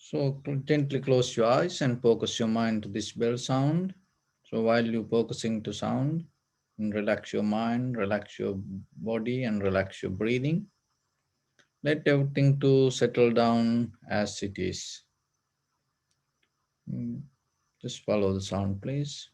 So gently close your eyes and focus your mind to this bell sound. So while you're focusing to sound, and relax your mind, relax your body, and relax your breathing. Let everything to settle down as it is. Mm, Just follow the sound, please.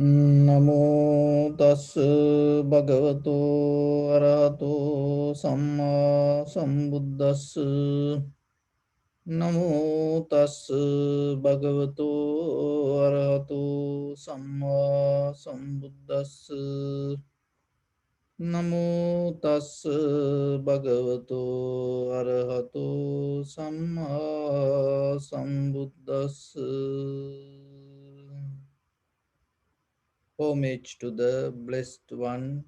Namo tassa bhagavato arahato samma sambuddhassa. Namo tassa bhagavato arahato samma sambuddhassa. Namo tassa bhagavato arahato samma sambuddhassa. Homage to the Blessed One,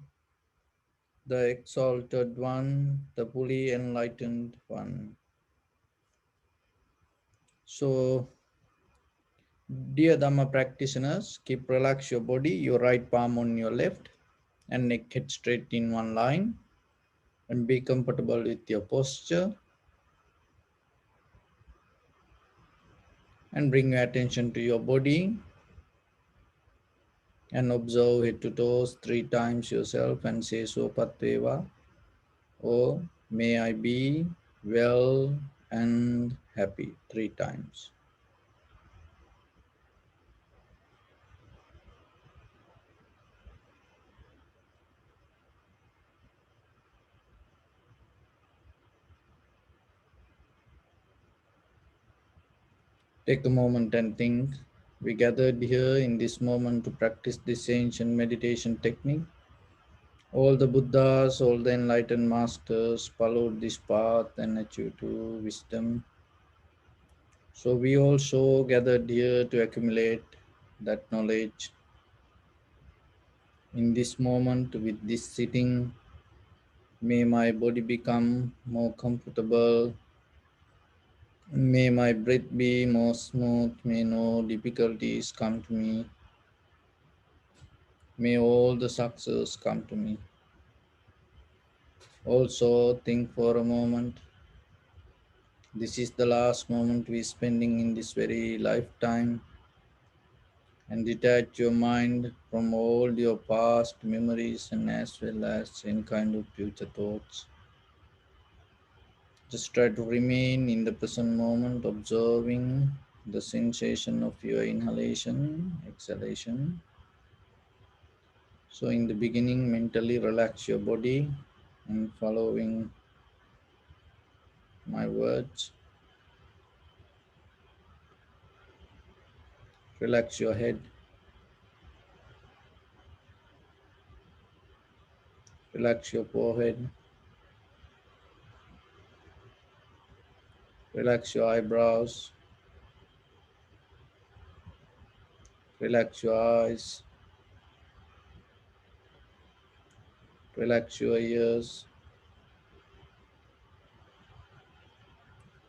the Exalted One, the fully enlightened One. So, dear Dhamma practitioners, keep relax your body, your right palm on your left, and neck head straight in one line, and be comfortable with your posture. And bring your attention to your body and observe head to toes 3 times yourself and say so patveva, or may I be well and happy 3 times. Take a moment and think. We gathered here in this moment to practice this ancient meditation technique. All the Buddhas, all the enlightened masters followed this path and achieved true wisdom. So we also gathered here to accumulate that knowledge. In this moment, with this sitting, may my body become more comfortable. May my breath be more smooth. May no difficulties come to me. May all the success come to me. Also, think for a moment. This is the last moment we're spending in this very lifetime, and detach your mind from all your past memories and as well as any kind of future thoughts. Just try to remain in the present moment, observing the sensation of your inhalation, exhalation. So, in the beginning, mentally relax your body and following my words. Relax your head, relax your forehead, relax your eyebrows, relax your eyes, relax your ears,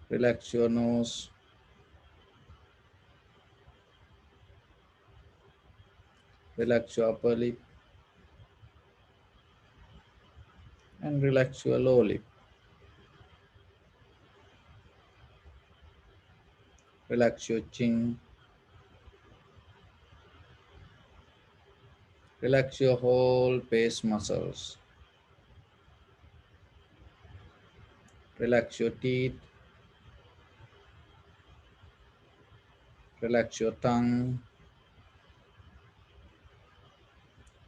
relax your nose, relax your upper lip, and relax your lower lip. Relax your chin, relax your whole face muscles, relax your teeth, relax your tongue,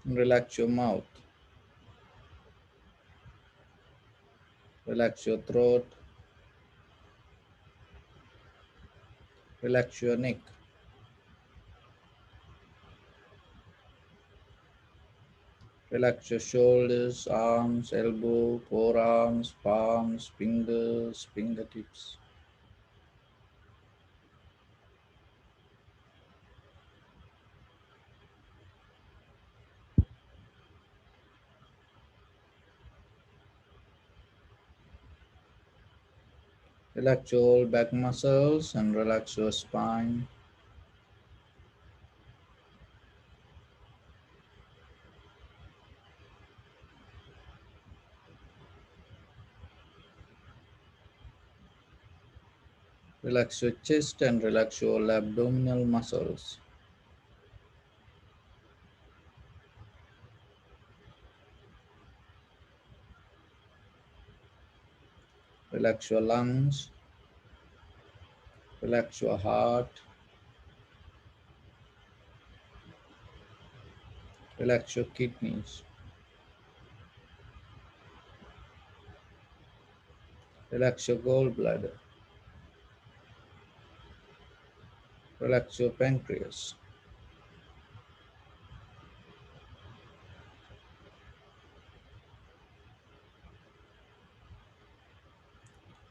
and relax your mouth, relax your throat, Relax your neck. Relax your shoulders, arms, elbow, forearms, palms, fingers, fingertips. Relax your back muscles and relax your spine. Relax your chest and relax your abdominal muscles. Relax your lungs. Relax your heart. Relax your kidneys. Relax your gallbladder. Relax your pancreas.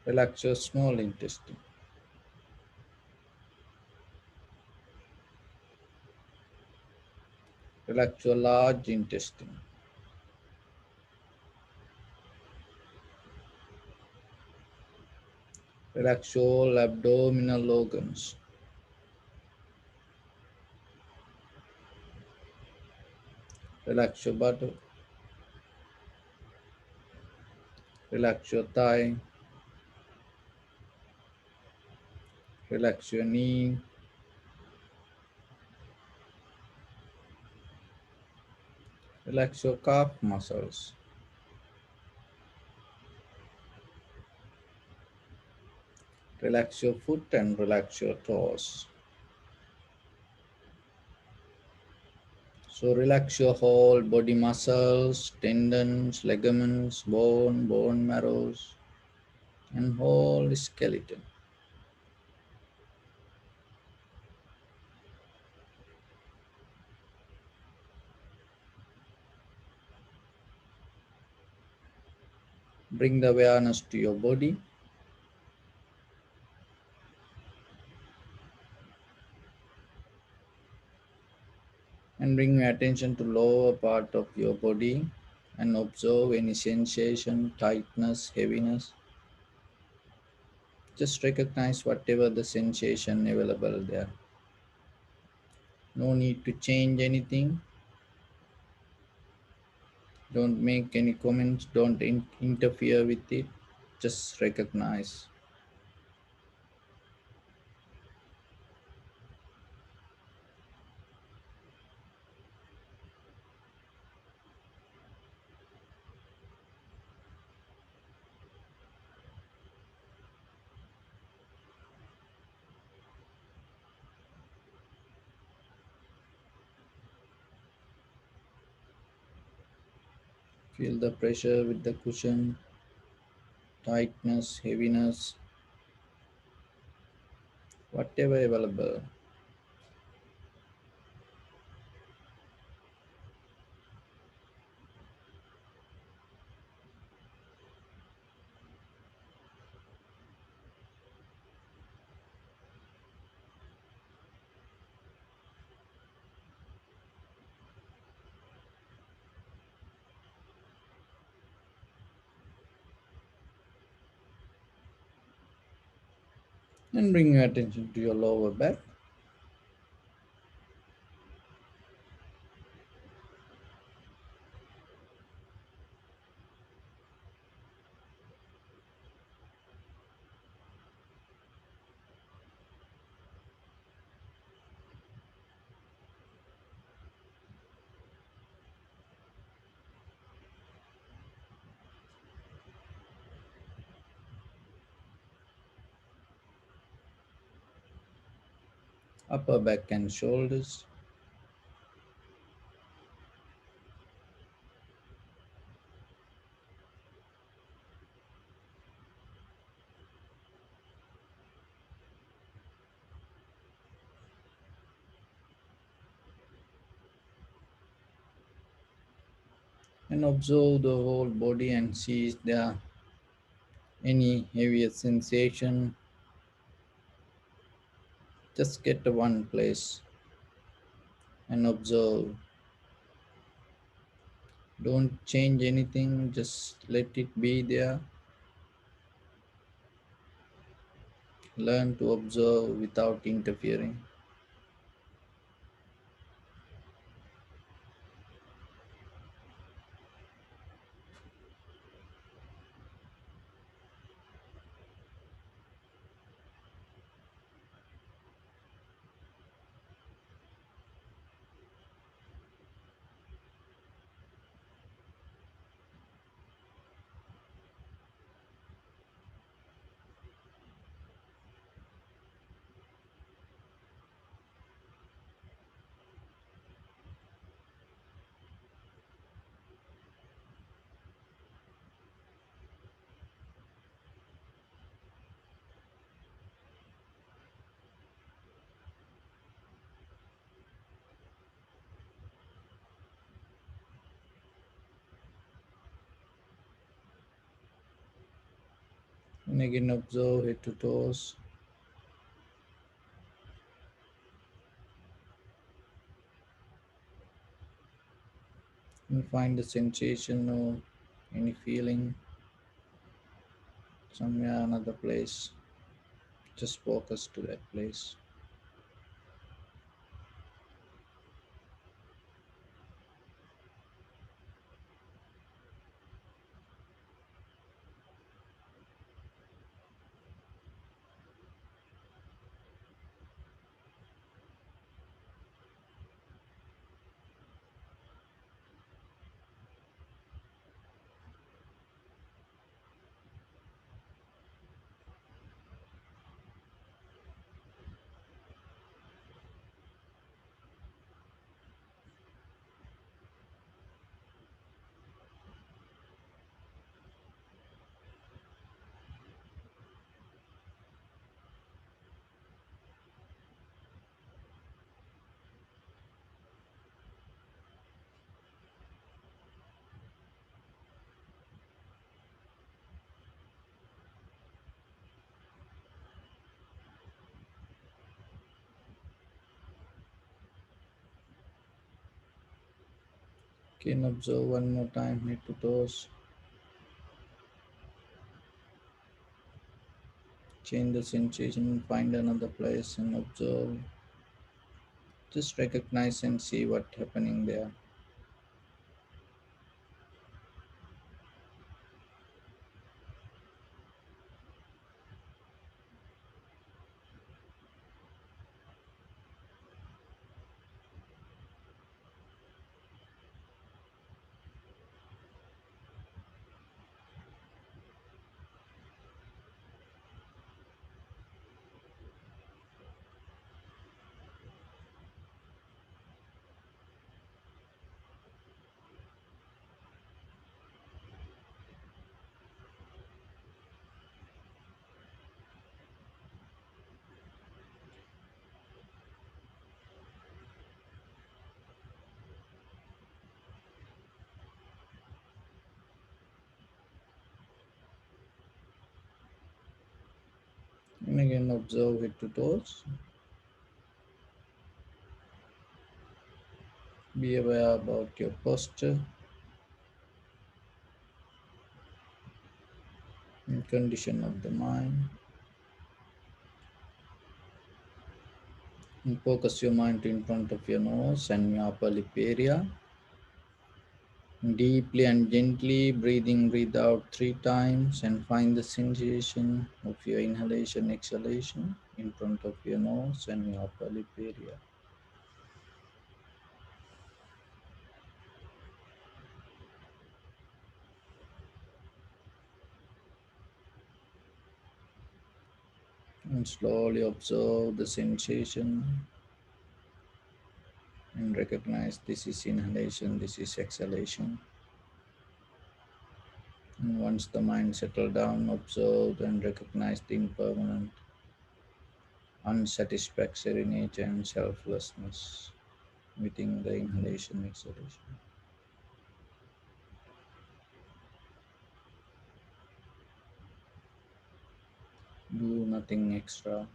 Relax your small intestine. Relax your large intestine. Relax all abdominal organs. Relax your buttock. Relax your thigh. Relax your knee. Relax your calf muscles. Relax your foot and relax your toes. So relax your whole body muscles, tendons, ligaments, bone marrows, and whole skeleton. Bring the awareness to your body and bring your attention to lower part of your body and observe any sensation, tightness, heaviness. Just recognize whatever the sensation available there. No need to change anything. Don't make any comments. Don't interfere with it. Just recognize. Feel the pressure with the cushion, tightness, heaviness, whatever available. And bring your attention to your lower back. Upper back and shoulders. And observe the whole body and see if there are any heavier sensation. Just get to one place and observe. Don't change anything, just let it be there. Learn to observe without interfering. And again, observe head to toes and find the sensation or any feeling somewhere another place. Just focus to that place. Again, observe one more time head to toes. Change the sensation, find another place and observe. Just recognize and see what's happening there. And again, observe head to toes. Be aware about your posture and condition of the mind. And focus your mind in front of your nose and your upper lip area. Deeply and gently breathe out 3 times and find the sensation of your inhalation, exhalation in front of your nose and your upper lip area. And slowly observe the sensation and recognize this is inhalation, this is exhalation. And once the mind settles down, observe and recognize the impermanent, unsatisfactory nature and selflessness within the inhalation, exhalation. Do nothing extra.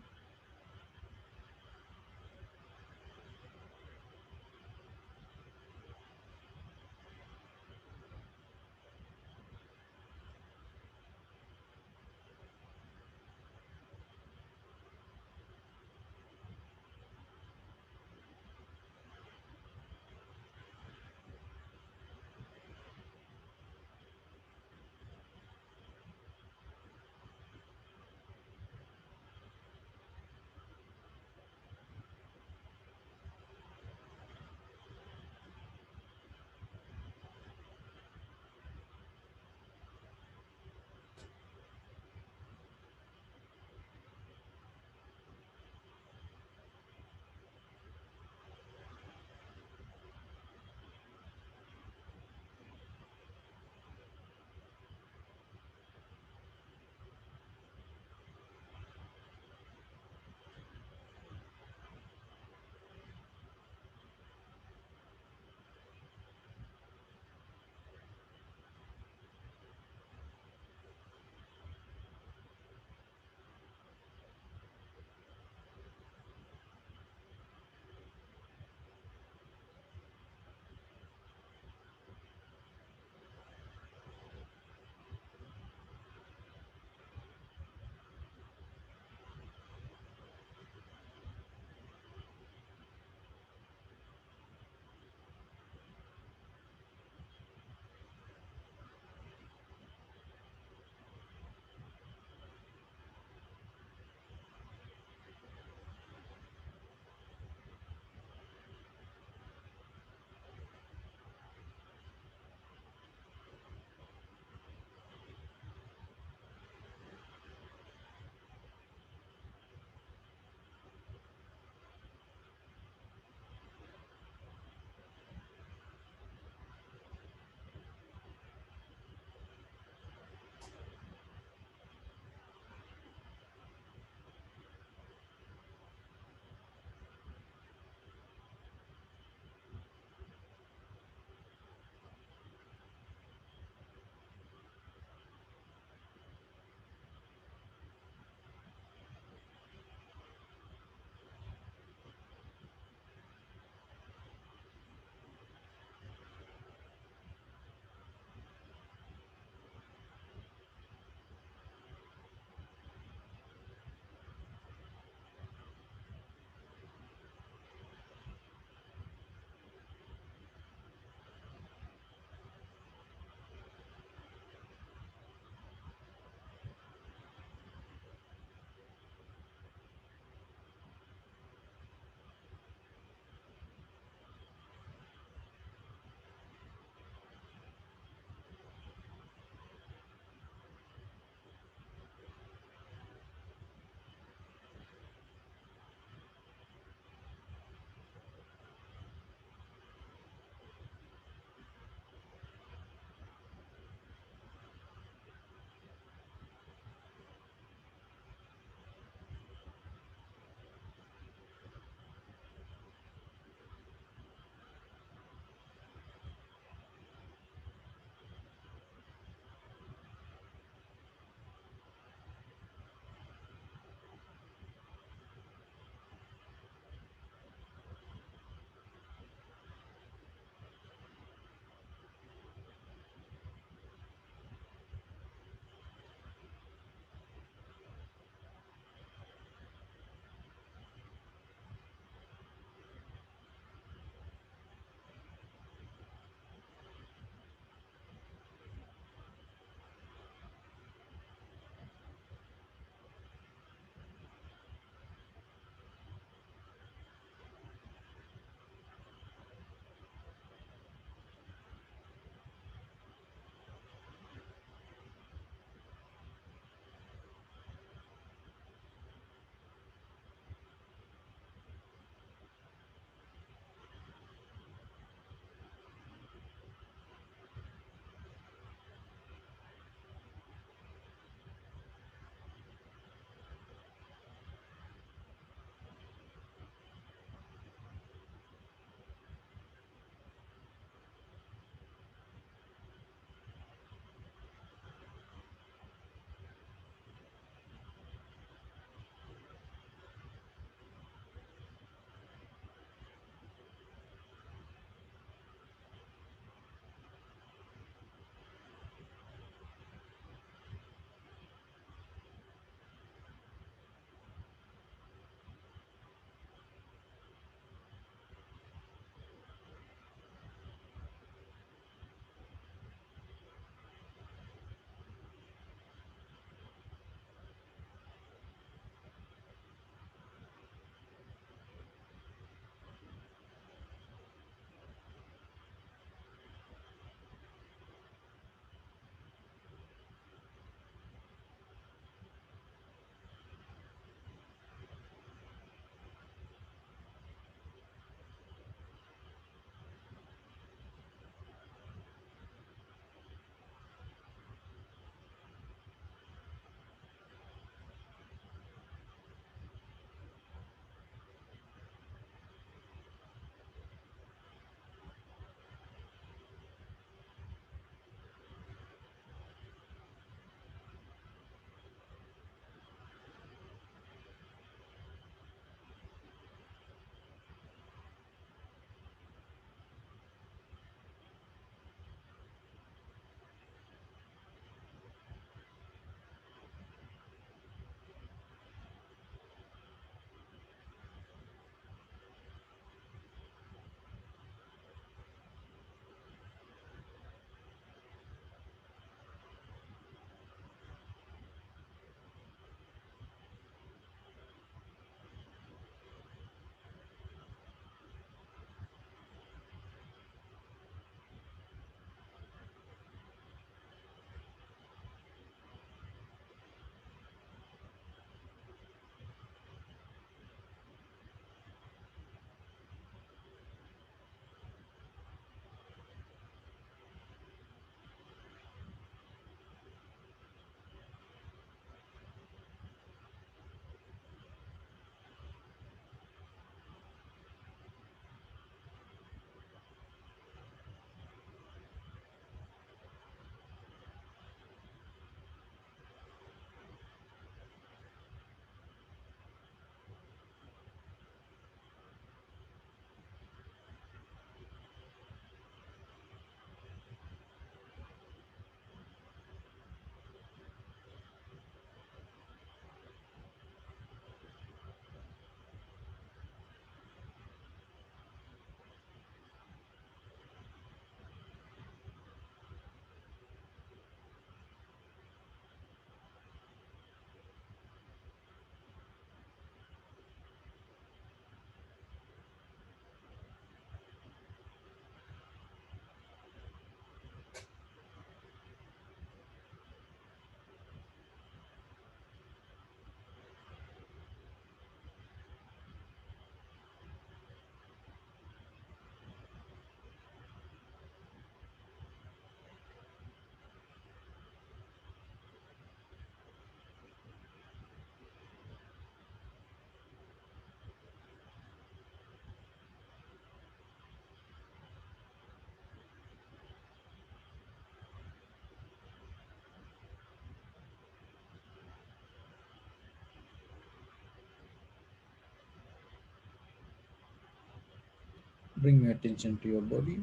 Bring your attention to your body.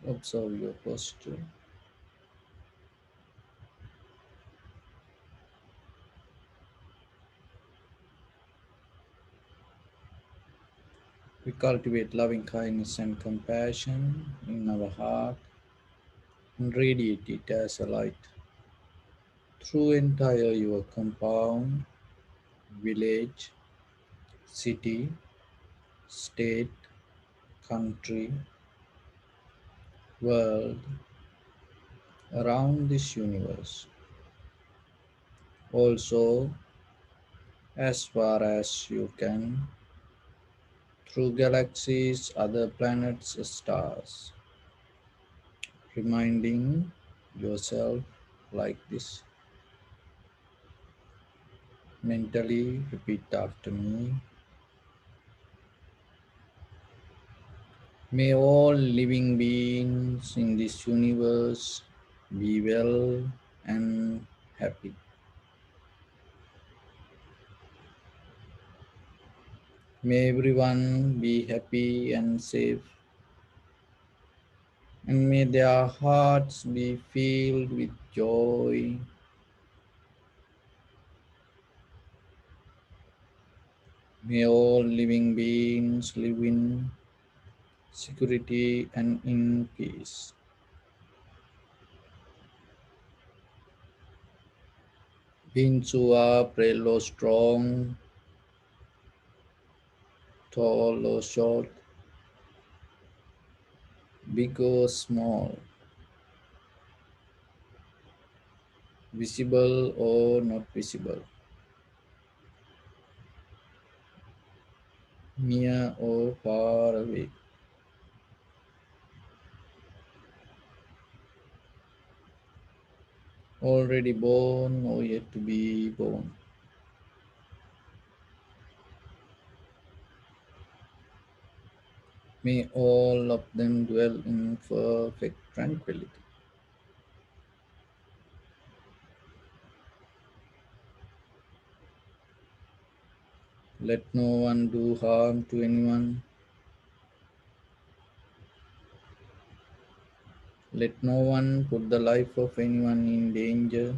Observe your posture. We cultivate loving kindness and compassion in our heart and radiate it as a light through entire your compound, village, city, state, country, world, around this universe. Also, as far as you can, through galaxies, other planets, stars, reminding yourself like this. Mentally repeat after me. May all living beings in this universe be well and happy. May everyone be happy and safe, and may their hearts be filled with joy. May all living beings live in security and in peace. Beings who are frail or strong, tall or short, big or small, visible or not visible, near or far away, already born or yet to be born. May all of them dwell in perfect tranquility. Let no one do harm to anyone. Let no one put the life of anyone in danger.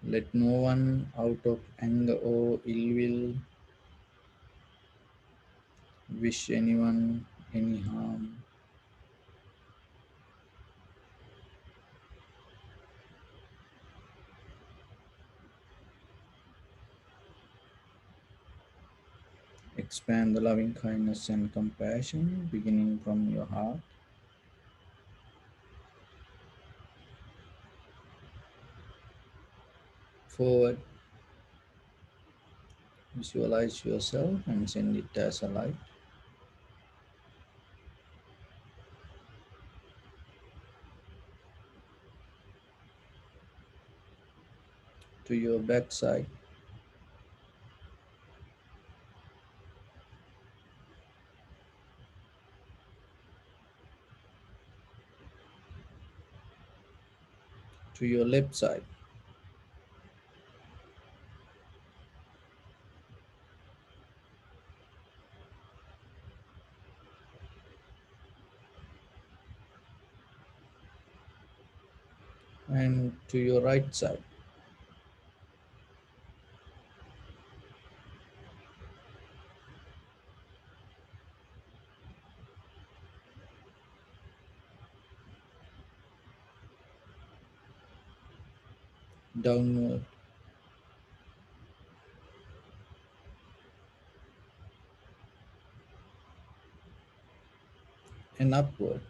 Let no one, out of anger or ill will, wish anyone any harm. Expand the loving kindness and compassion beginning from your heart. Forward, visualize yourself and send it as a light to your backside, to your left side, and to your right side. Downward and upward.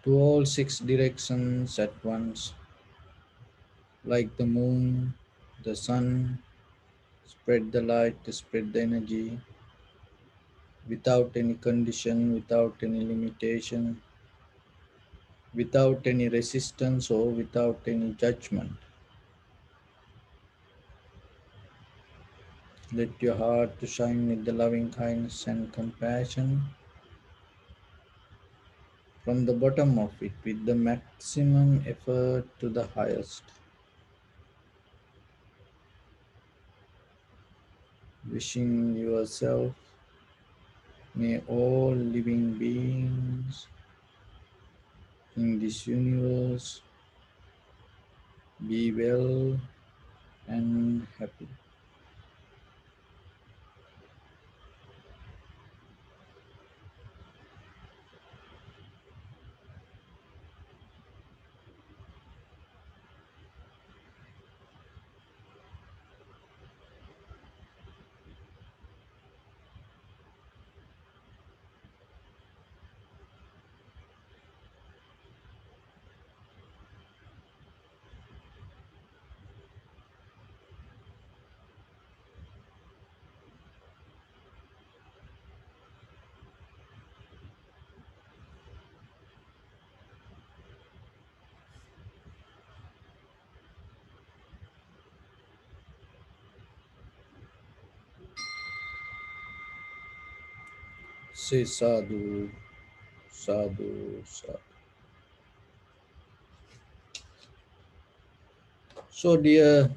To all six directions at once, like the moon, the sun, spread the light, spread the energy without any condition, without any limitation, without any resistance or without any judgment. Let your heart to shine with the loving kindness and compassion from the bottom of it with the maximum effort to the highest. Wishing yourself, may all living beings in this universe be well and happy. Say sadhu, sadhu, sadhu. So, dear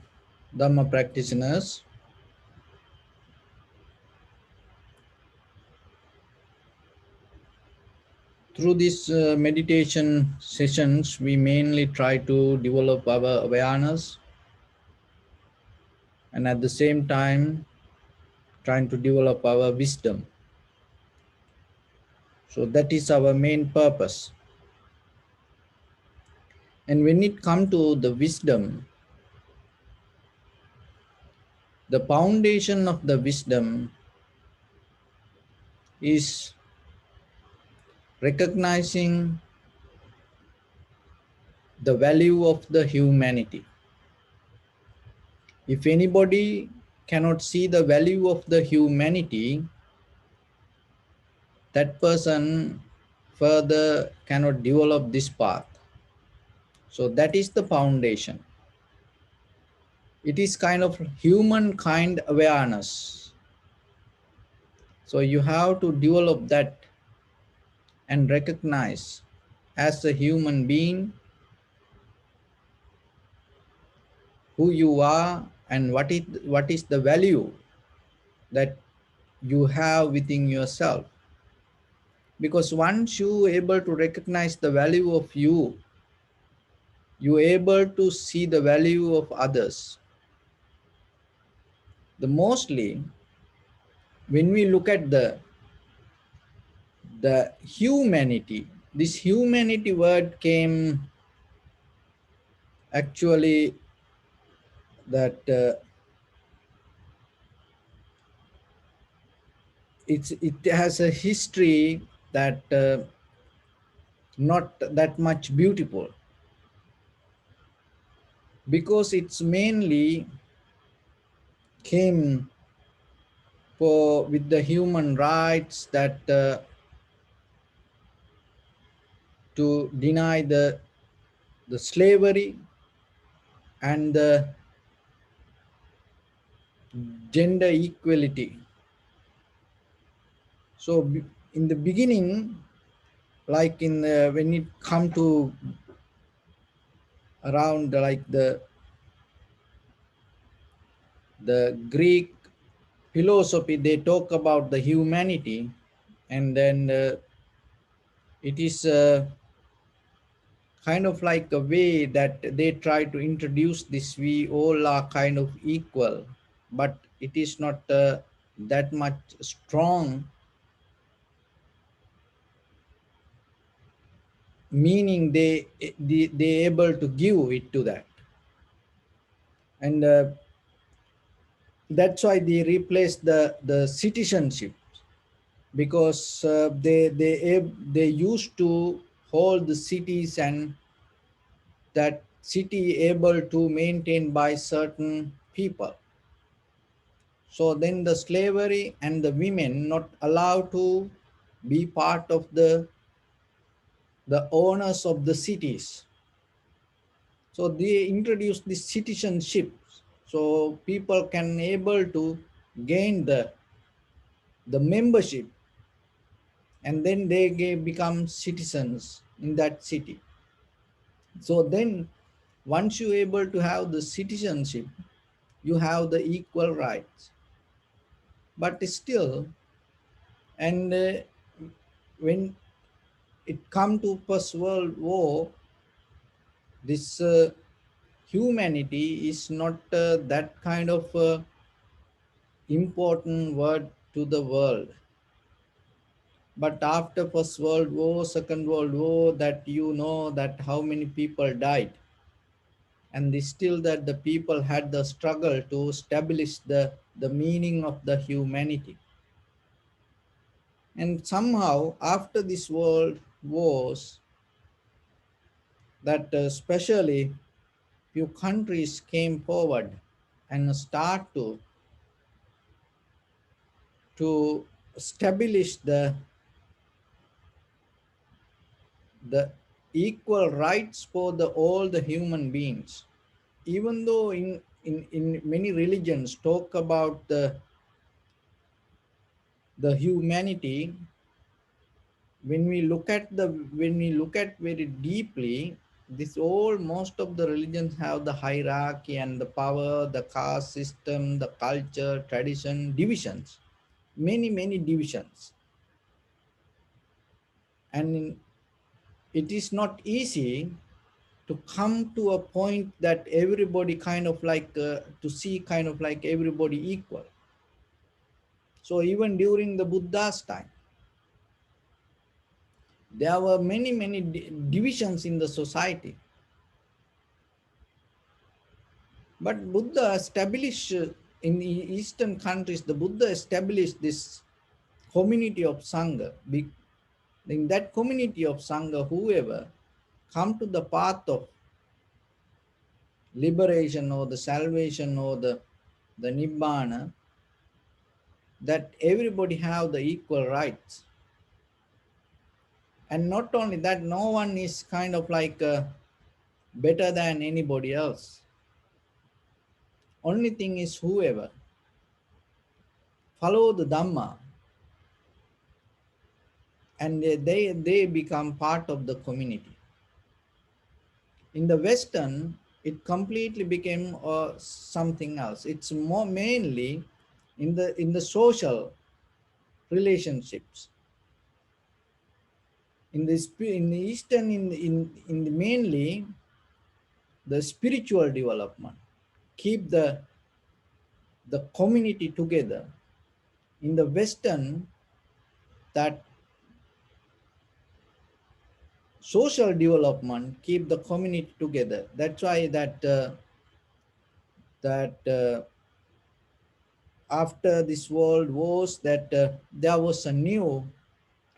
Dhamma practitioners, through these meditation sessions, we mainly try to develop our awareness and at the same time trying to develop our wisdom. So that is our main purpose. And when it comes to the wisdom, the foundation of the wisdom is recognizing the value of the humanity. If anybody cannot see the value of the humanity, that person further cannot develop this path. So that is the foundation. It is kind of humankind awareness. So you have to develop that and recognize as a human being who you are and what is the value that you have within yourself. Because once you able to recognize the value of you, you able to see the value of others. The mostly when we look at the humanity, this humanity word came actually that it has a history that not that much beautiful, because it's mainly came for with the human rights that to deny the slavery and the gender equality. So in the beginning, like in the, when it come to around like the Greek philosophy, they talk about the humanity, and then it is kind of like a way that they try to introduce this we all are kind of equal, but it is not that much strong meaning they able to give it to that. And that's why they replace the citizenship, because they used to hold the cities, and that city able to maintain by certain people. So then the slavery and the women not allowed to be part of the owners of the cities. So they introduced this citizenship, so people can able to gain the membership, and then they become citizens in that city. So then once you able to have the citizenship, you have the equal rights. But still, and when it come to First World War, this humanity is not that kind of important word to the world. But after First World War, Second World War, that you know that how many people died, and still that the people had the struggle to establish the meaning of the humanity. And somehow after this world wars, that especially few countries came forward and start to establish the equal rights for all the human beings. Even though in many religions talk about the humanity, when we look at very deeply, this all most of the religions have the hierarchy and the power, the caste system, the culture, tradition, divisions, many divisions. And it is not easy to come to a point that everybody kind of like to see kind of like everybody equal. So even during the Buddha's time, there were many divisions in the society. But Buddha established in the Eastern countries, the Buddha established this community of Sangha. In that community of Sangha, whoever come to the path of liberation or the salvation or the Nibbana, that everybody have the equal rights. And not only that, no one is kind of like better than anybody else. Only thing is whoever follow the Dhamma, and they become part of the community. In the Western, it completely became something else. It's more mainly in the social relationships. In the Eastern, in the mainly the spiritual development, keep the community together. In the Western, that social development keep the community together. That's why that after this world wars, that there was a new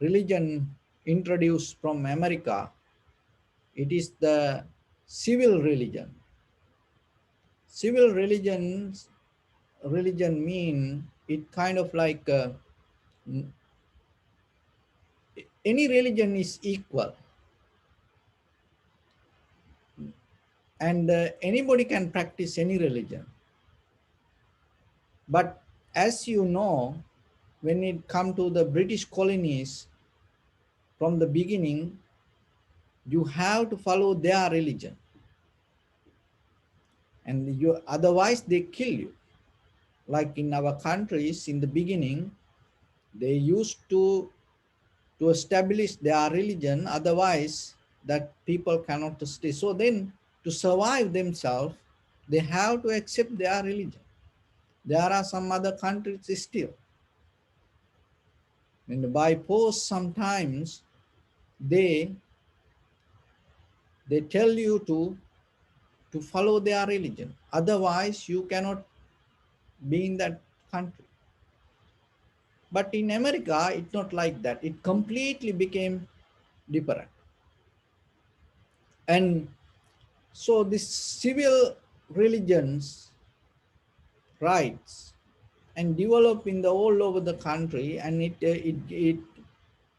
religion introduced from America. It is the civil religion. Civil religion mean it kind of like any religion is equal, and anybody can practice any religion. But as you know, when it come to the British colonies, from the beginning, you have to follow their religion, and you otherwise they kill you. Like in our countries, in the beginning, they used to establish their religion, otherwise that people cannot stay. So then to survive themselves, they have to accept their religion. There are some other countries still, and by force sometimes they they tell you to follow their religion, otherwise you cannot be in that country. But in America it's not like that. It completely became different. And so this civil religions rights and develop in the all over the country, and it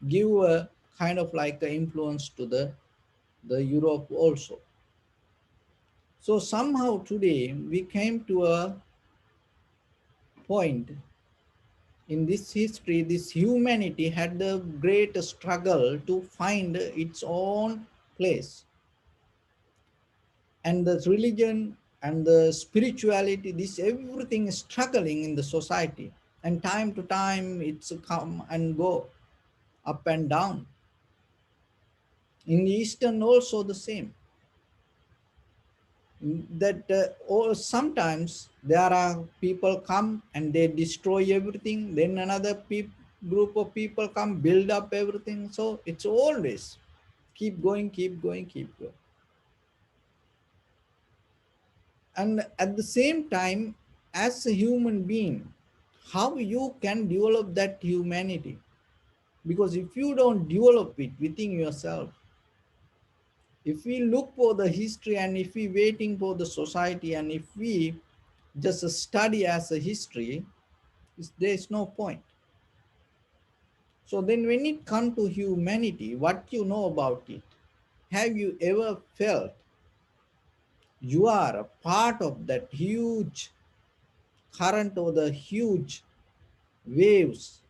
give a kind of like a influence to the Europe also. So somehow today we came to a point In this history, this humanity had the great struggle to find its own place. And the religion and the spirituality, this everything is struggling in the society. And time to time, it's come and go, up and down. In the Eastern also the same. That or sometimes there are people come and they destroy everything, then another group of people come, build up everything. So it's always keep going, keep going, keep going. And at the same time, as a human being, how you can develop that humanity? Because if you don't develop it within yourself, if we look for the history and if we waiting for the society and if we just study as a history, there is no point. So then when it comes to humanity, what you know about it? Have you ever felt you are a part of that huge current or the huge waves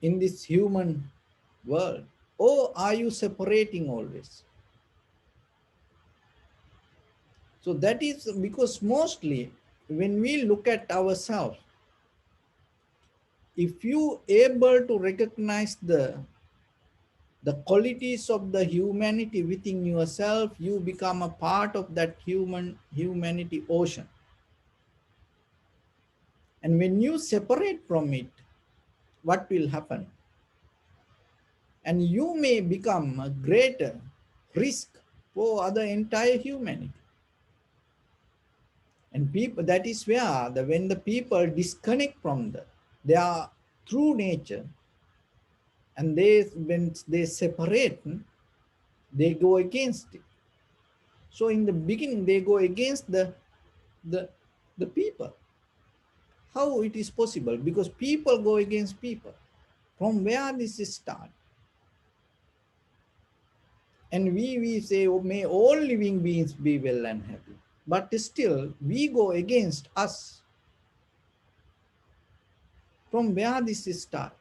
in this human world? Or are you separating always? So that is because mostly when we look at ourselves, if you able to recognize the qualities of the humanity within yourself, you become a part of that humanity ocean. And when you separate from it, what will happen? And you may become a greater risk for the entire humanity. And people, that is where when the people disconnect from their true nature, and when they separate, they go against it. So in the beginning, they go against the the people. How it is possible? Because people go against people. From where this is start? And we say, oh, may all living beings be well and happy. But still, we go against us. From where this is start?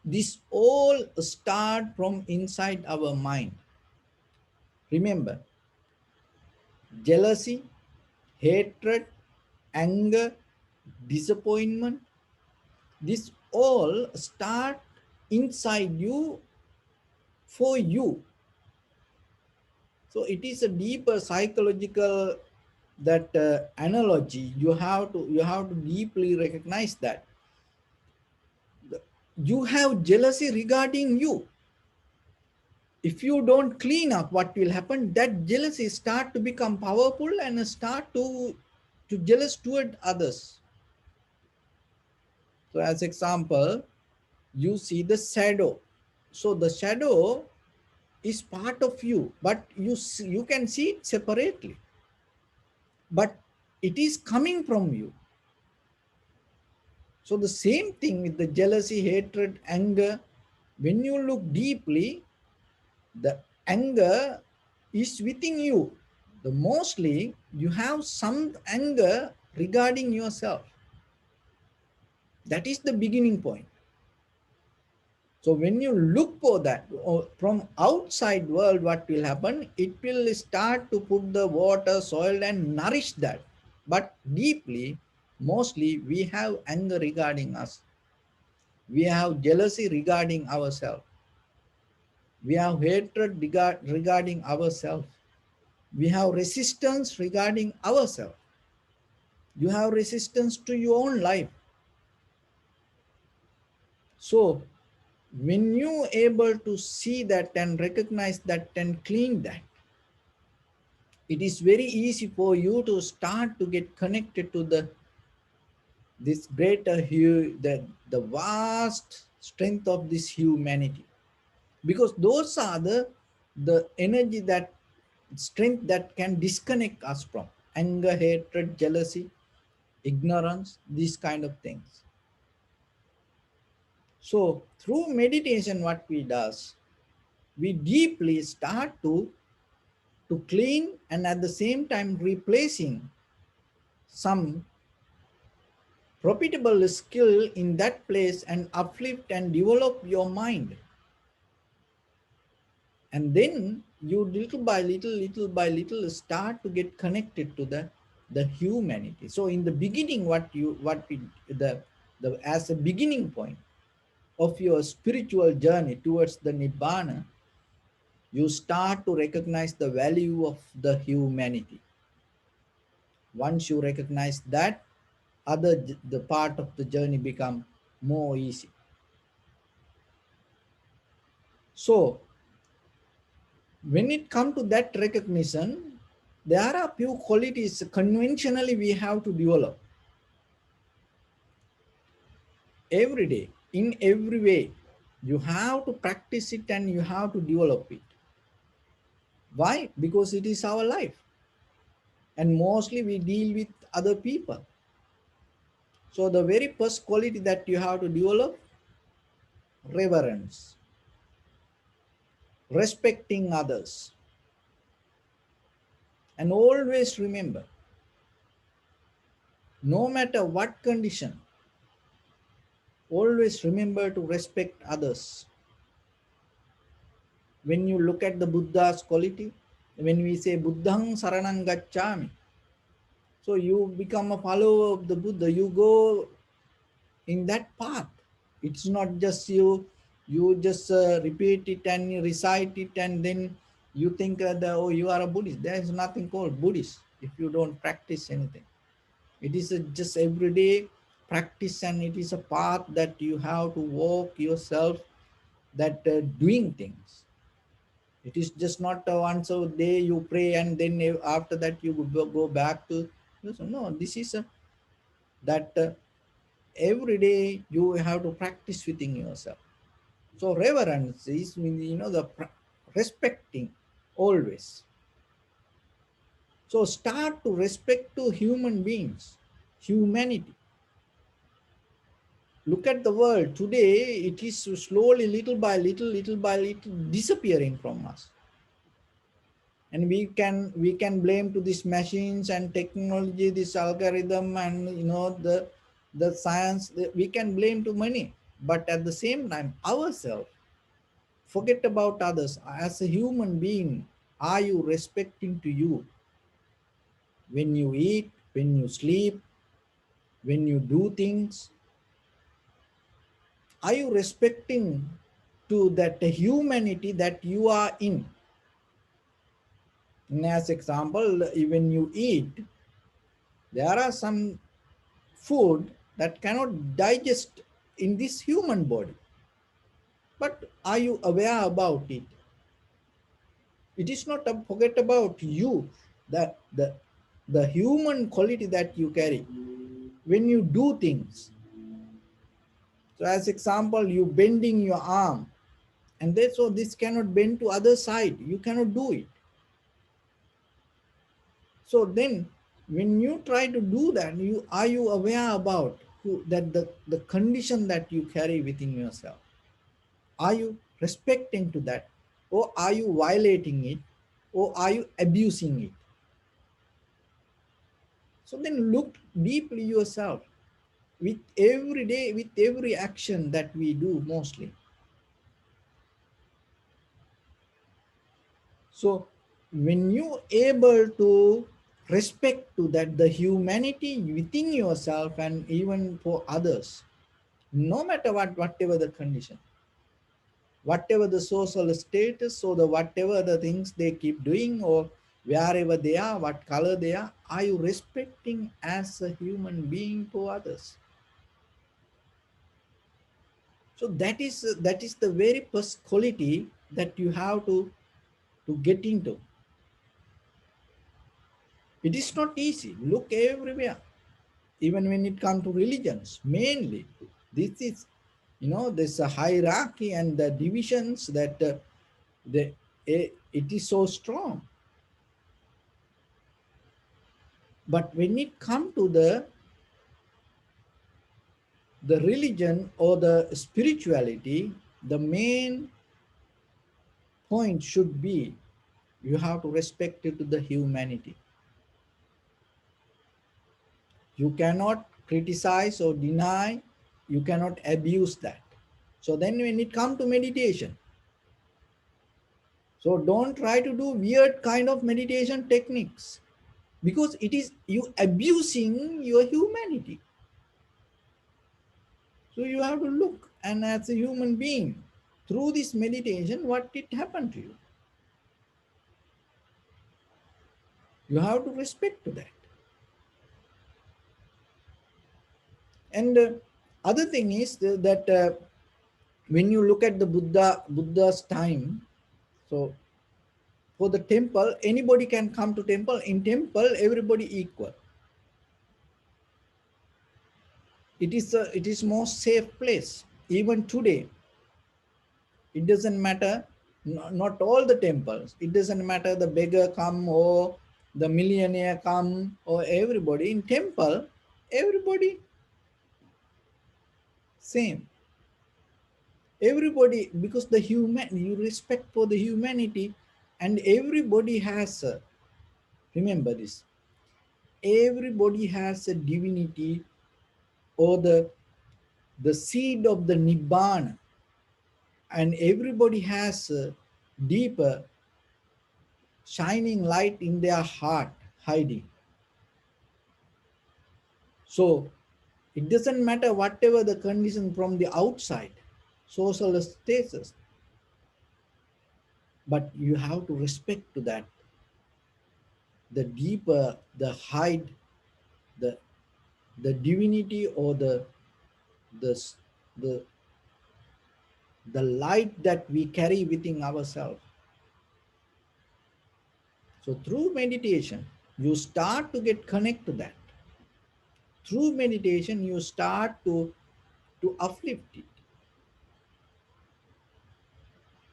This all start from inside our mind. Remember, jealousy, hatred, anger, disappointment, this all start inside you for you. So it is a deeper psychological that analogy. You have to deeply recognize that you have jealousy regarding you. If you don't clean up, what will happen? That jealousy start to become powerful and start to jealous toward others. So as example, you see the shadow. So the shadow is part of you, but you can see it separately, but it is coming from you. So the same thing with the jealousy, hatred, anger. When you look deeply, the anger is within you. The mostly you have some anger regarding yourself. That is the beginning point. So when you look for that from outside world, what will happen? It will start to put the water, soil and nourish that. But deeply, mostly we have anger regarding us. We have jealousy regarding ourselves. We have hatred regarding ourselves. We have resistance regarding ourselves. You have resistance to your own life. So when you able to see that and recognize that and clean that, it is very easy for you to start to get connected to this greater the vast strength of this humanity, because those are the energy, that strength that can disconnect us from anger, hatred, jealousy, ignorance, these kind of things. So through meditation, what we does, we deeply start to clean and at the same time replacing some profitable skill in that place and uplift and develop your mind. And then you little by little, little by little start to get connected to the humanity. So in the beginning, the as a beginning point of your spiritual journey towards the nibbana, you start to recognize the value of the humanity. Once you recognize that, the part of the journey become more easy. So when it comes to that recognition, there are a few qualities conventionally we have to develop every day, in every way. You have to practice it and you have to develop it. Why? Because it is our life. And mostly we deal with other people. So the very first quality that you have to develop, reverence, respecting others. And always remember, no matter what condition, always remember to respect others. When you look at the Buddha's quality, when we say Buddhang Saranang Gacchami, so you become a follower of the Buddha, you go in that path. It's not just you just repeat it and you recite it and then you think oh, you are a Buddhist. There is nothing called Buddhist if you don't practice anything. It is just everyday practice, and it is a path that you have to walk yourself, that doing things. It is just not once a day you pray and then after that you go back to. No, this is that every day you have to practice within yourself. So reverence is, the respecting always. So start to respect to human beings, humanity. Look at the world today, it is slowly, little by little, little by little disappearing from us. And we can blame to these machines and technology, this algorithm, and the science. We can blame to many, but at the same time ourselves. Forget about others. As a human being, are you respecting to you? When you eat, when you sleep, when you do things, are you respecting to that humanity that you are in? And as example, when you eat, there are some food that cannot digest in this human body. But are you aware about it? It is not a forget about you, that the human quality that you carry when you do things. So as example, you bending your arm, and so this cannot bend to other side. You cannot do it. So then when you try to do that, you aware about that the condition that you carry within yourself? Are you respecting to that? Or are you violating it? Or are you abusing it? So then look deeply yourself with every day, with every action that we do mostly. So when you able to respect to that the humanity within yourself and even for others, no matter whatever the condition, whatever the social status, or the whatever the things they keep doing, or wherever they are, what color they are you respecting as a human being for others? So that is the very first quality that you have to get into. It is not easy. Look everywhere, even when it comes to religions. Mainly, this is, there's a hierarchy and the divisions that it is so strong. But when it comes to the religion or the spirituality, the main point should be you have to respect it to the humanity. You cannot criticize or deny, you cannot abuse that. So then when it comes to meditation, so don't try to do weird kind of meditation techniques, because it is you abusing your humanity. So you have to look, and as a human being, through this meditation, what did happen to you? You have to respect to that. And other thing is that when you look at the Buddha's time, so for the temple, anybody can come to temple. In temple, everybody equal. It is most safe place. Even today, it doesn't matter. Not all the temples. It doesn't matter the beggar come or the millionaire come or everybody. In temple, everybody same. Everybody, because the human, you respect for the humanity, and everybody has remember this, everybody has a divinity, or the seed of the nibbana, and everybody has a deeper shining light in their heart hiding. So it doesn't matter whatever the condition from the outside, social status, but you have to respect to that, the deeper the hide, the divinity, or the the the light that we carry within ourselves. So through meditation, you start to get connect to that. Through meditation, you start to uplift it.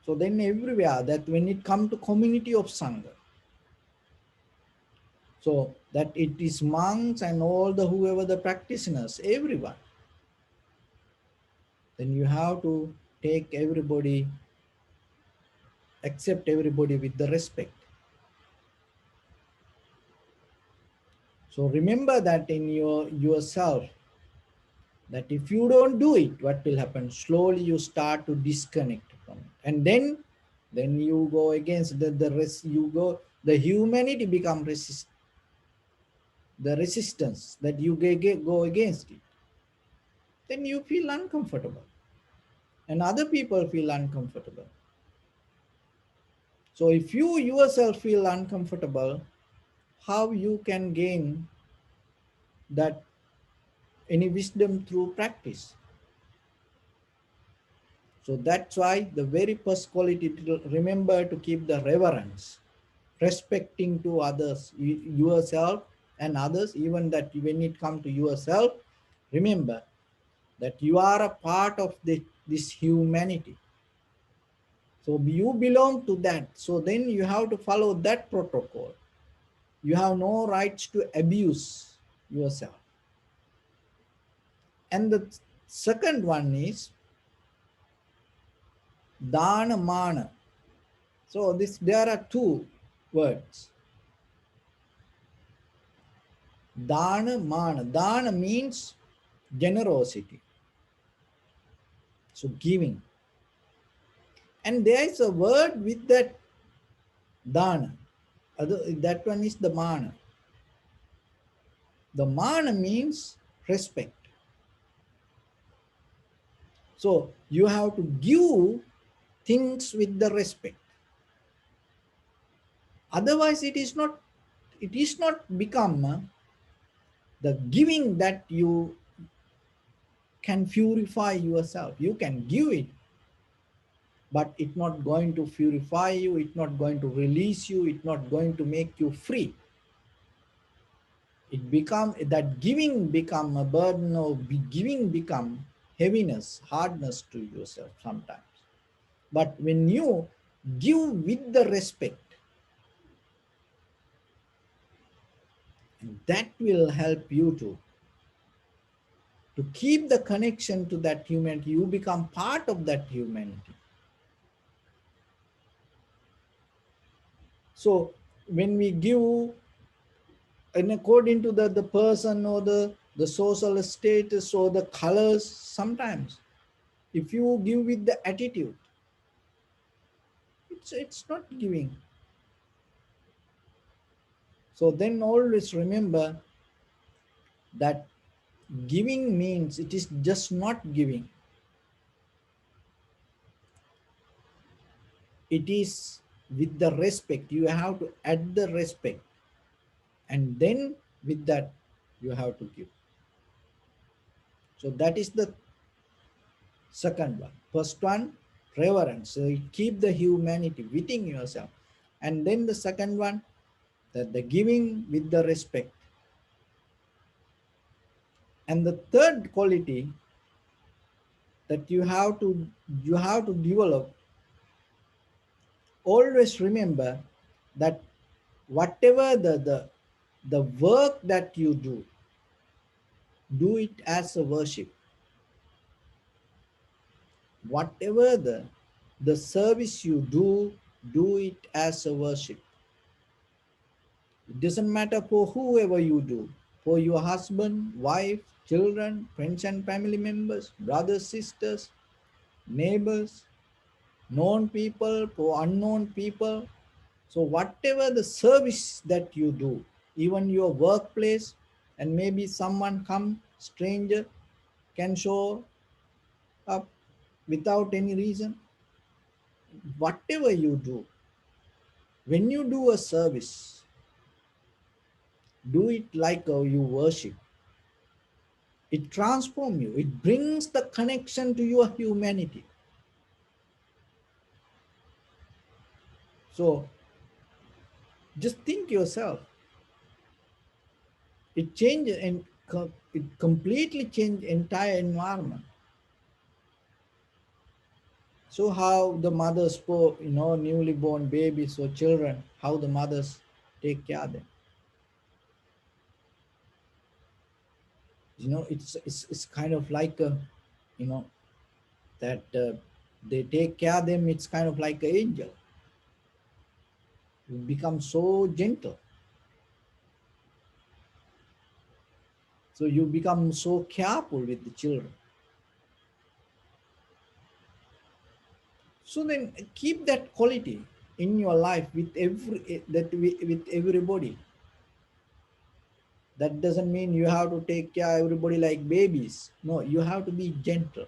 So then everywhere, that when it comes to community of Sangha, so that it is monks and all the whoever the practitioners, everyone, then you have to take everybody, accept everybody with the respect. So remember that in yourself, that if you don't do it, what will happen? Slowly you start to disconnect from it. And then you go against the rest, you go, the humanity become the resistance that you go against it. Then you feel uncomfortable. And other people feel uncomfortable. So if you yourself feel uncomfortable, how you can gain that any wisdom through practice? So that's why the very first quality to remember to keep the reverence, respecting to others, yourself and others, even that when it comes to yourself, remember that you are a part of this humanity. So you belong to that. So then you have to follow that protocol. You have no rights to abuse yourself. And the second one is dana mana. So there are two words. Dana mana. Dana means generosity. So giving. And there is a word with that dana. That one is the mana. The mana means respect. So you have to give things with the respect. Otherwise, it is not become the giving that you can purify yourself. You can give it, but it's not going to purify you, it's not going to release you, it's not going to make you free. It become that giving become a burden, or giving become heaviness, hardness to yourself sometimes. But when you give with the respect, that will help you to keep the connection to that humanity. You become part of that humanity. So when we give, and according to the person or the social status or the colors. Sometimes if you give with the attitude, it's not giving. So then always remember that giving means it is just not giving, it is with the respect. You have to add the respect, and then with that you have to give. So that is the second one. First one, reverence. So you keep the humanity within yourself. And then the second one, that the giving with the respect. And the third quality that you have to develop, always remember that whatever the work that you do it as a worship. Whatever the service you do it as a worship. It doesn't matter for whoever you do, for your husband, wife, children, friends and family members, brothers, sisters, neighbors, known people, for unknown people. So whatever the service that you do, even your workplace, and maybe someone come, stranger, can show up without any reason. Whatever you do, when you do a service, do it like you worship. It transforms you. It brings the connection to your humanity. So just think yourself. It changes and it completely change entire environment. So how the mothers for newly born babies or children, how the mothers take care of them. It's kind of like you know that they take care of them. It's kind of like an angel. You become so gentle. So you become so careful with the children. So then keep that quality in your life with everybody. That doesn't mean you have to take care of everybody like babies. No, you have to be gentle.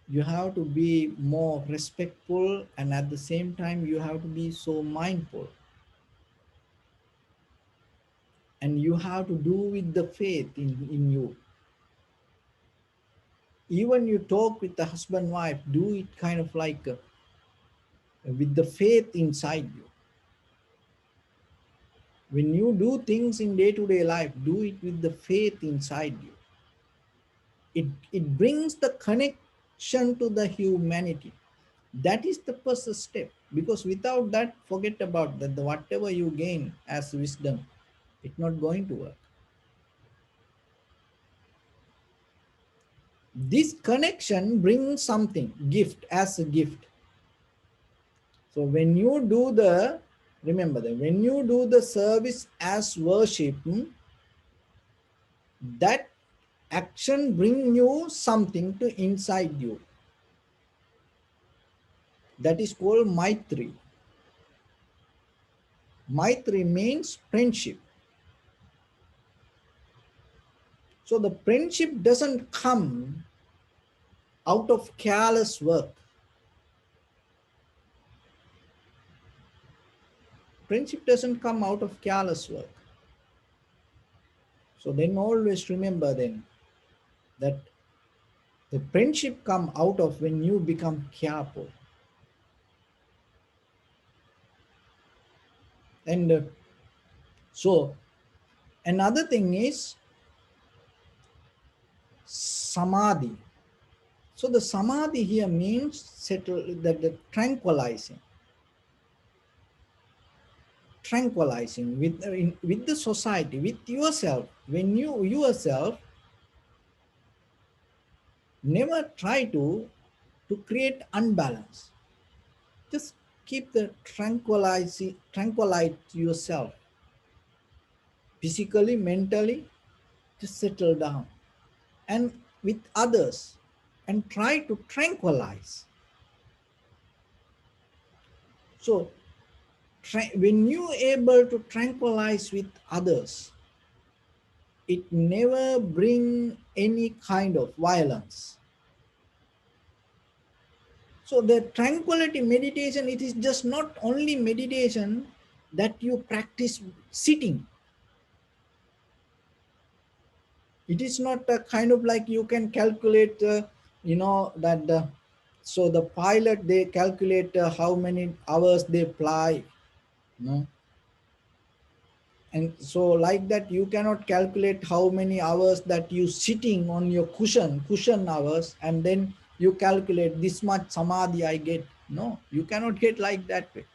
You have to be more respectful, and at the same time you have to be so mindful. And you have to do with the faith in you. Even you talk with the husband wife, do it kind of like with the faith inside you. When you do things in day-to-day life, do it with the faith inside you. It brings the connection to the humanity. That is the first step, because without that, forget about that. Whatever you gain as wisdom, it's not going to work. This connection brings something, gift, as a gift. So when you do remember that when you do the service as worship, that action bring you something to inside you. That is called Maitri. Maitri means friendship. So the friendship doesn't come out of careless work. Friendship doesn't come out of careless work. So then always remember then that the friendship come out of when you become careful. And so another thing is samadhi. So the samadhi here means settle, that the tranquilizing with the society, with yourself. When you yourself never try to create unbalance. Just keep the tranquilize yourself physically, mentally. Just settle down and with others and try to tranquilize. So when you able to tranquilize with others, it never bring any kind of violence. So the tranquility meditation, it is just not only meditation that you practice sitting. It is not a kind of like you can calculate, that so the pilot, they calculate how many hours they fly, no? And so like that, you cannot calculate how many hours that you sitting on your cushion hours, and then you calculate this much samadhi I get. No, you cannot get like that way.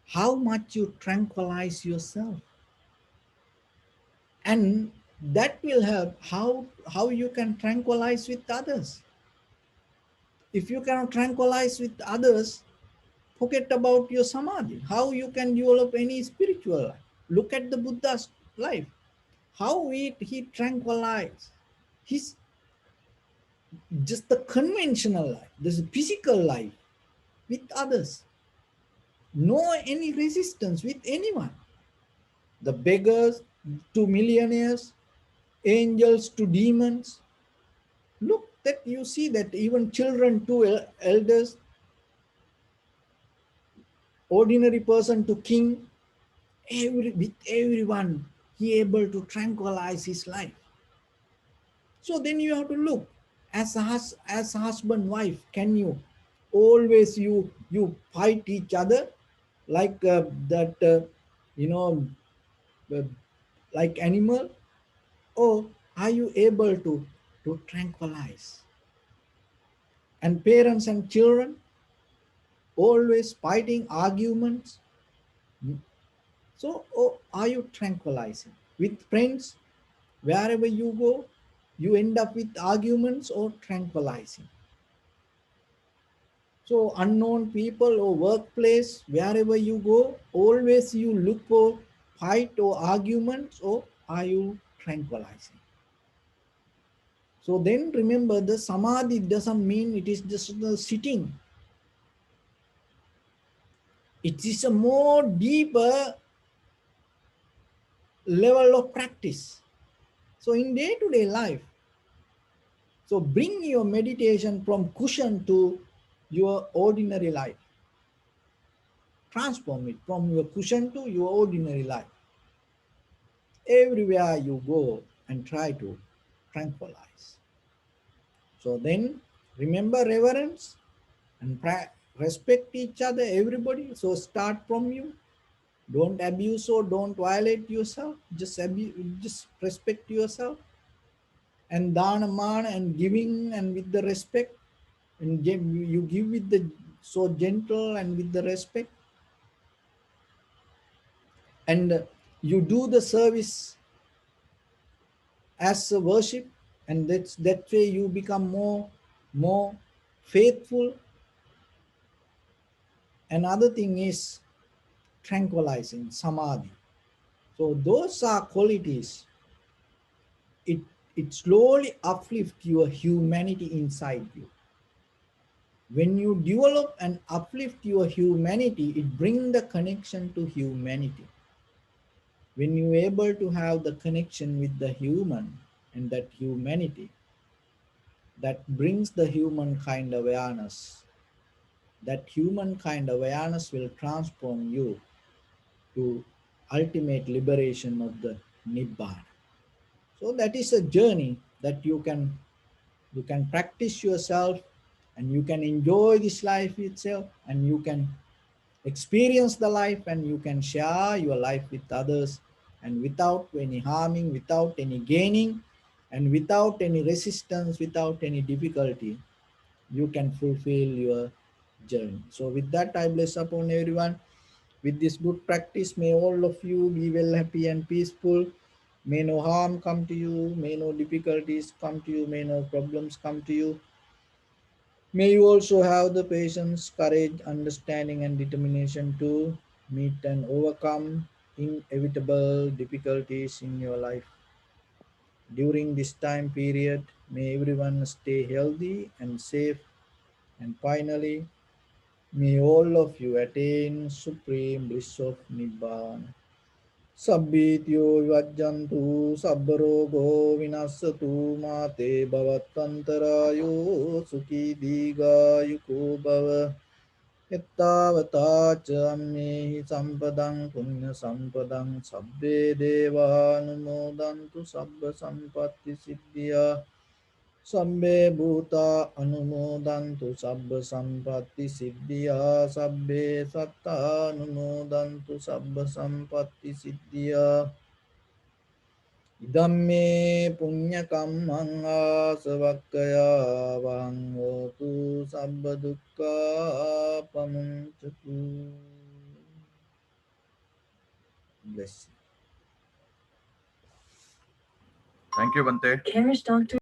How much you tranquilize yourself, and that will help how you can tranquilize with others. If you cannot tranquilize with others, forget about your samadhi. How you can develop any spiritual life? Look at the Buddha's life. How he tranquilized his just the conventional life, this physical life with others. No any resistance with anyone. The beggars to millionaires, angels to demons. Look that you see that even children to elders, ordinary person to king, with everyone he able to tranquilize his life. So then you have to look, as as husband wife, can you always you fight each other like that, you know uh, like animal, or are you able to tranquilize? And parents and children always fighting arguments. So, or are you tranquilizing? With friends, wherever you go, you end up with arguments or tranquilizing. So unknown people or workplace, wherever you go, always you look for fight or arguments, or are you tranquilizing? So then remember, the samadhi doesn't mean it is just the sitting. It is a more deeper level of practice. So in day-to-day life, so bring your meditation from cushion to your ordinary life. Transform it from your cushion to your ordinary life. Everywhere you go and try to tranquilize. So then remember reverence and respect each other, everybody. So start from you. Don't abuse or don't violate yourself. Just respect yourself. And dana man and giving and with the respect. And you give with the so gentle and with the respect. And you do the service as a worship, and that way you become more faithful. Another thing is tranquilizing samadhi. So those are qualities. It it slowly uplifts your humanity inside you. When you develop and uplift your humanity, it brings the connection to humanity. When you able to have the connection with the human and that humanity, that brings the humankind awareness. That humankind awareness will transform you to ultimate liberation of the Nibbana. So that is a journey that you can practice yourself, and you can enjoy this life itself, and you can experience the life, and you can share your life with others, and without any harming, without any gaining, and without any resistance, without any difficulty, you can fulfill your journey. So with that, I bless upon everyone with this good practice. May all of you be well, happy and peaceful. May no harm come to you, may no difficulties come to you, may no problems come to you. May you also have the patience, courage, understanding, and determination to meet and overcome inevitable difficulties in your life. during this time period. May everyone stay healthy and safe. And finally, may all of you attain supreme bliss of Nibbana. Sabbityo vajjantu sabbarogo vinassatu mate bhavattantarayo sukhi digayuko bhava ettavata ca ammehi sampadang punya sampadang sabbe deva anumodantu sabba sampatti siddhya sabbe bhuta anumodantu sabba sampatti siddhya sabbe satta anumodantu sabba sampatti siddhya ඉදම්මේ පුඤ්ඤ කම්මං ආසවක්කයා වං හෝතු සබ්බ දුක්ඛා පමුච්චතු. Bless you. Thank you, Bante. Cares Doctor.